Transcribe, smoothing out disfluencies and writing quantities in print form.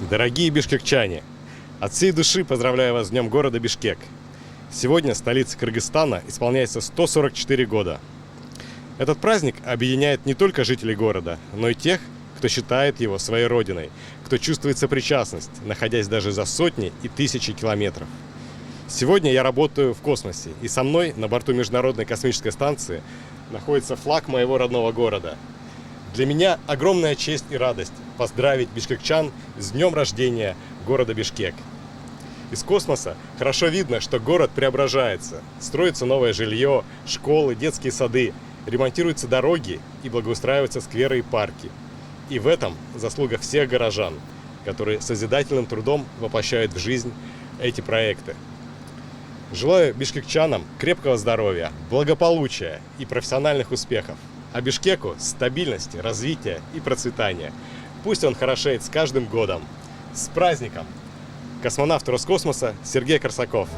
Дорогие бишкекчане, от всей души поздравляю вас с Днем города Бишкек. Сегодня столице Кыргызстана исполняется 144 года. Этот праздник объединяет не только жителей города, но и тех, кто считает его своей родиной, кто чувствует сопричастность, находясь даже за сотни и тысячи километров. Сегодня я работаю в космосе, и со мной на борту Международной космической станции находится флаг моего родного города. Для меня огромная честь и радость поздравить бишкекчан с днем рождения города Бишкек. Из космоса хорошо видно, что город преображается. Строится новое жилье, школы, детские сады, ремонтируются дороги и благоустраиваются скверы и парки. И в этом заслуга всех горожан, которые созидательным трудом воплощают в жизнь эти проекты. Желаю бишкекчанам крепкого здоровья, благополучия и профессиональных успехов. А Бишкеку стабильности, развития и процветания. Пусть он хорошеет с каждым годом. С праздником! Космонавт Роскосмоса Сергей Корсаков.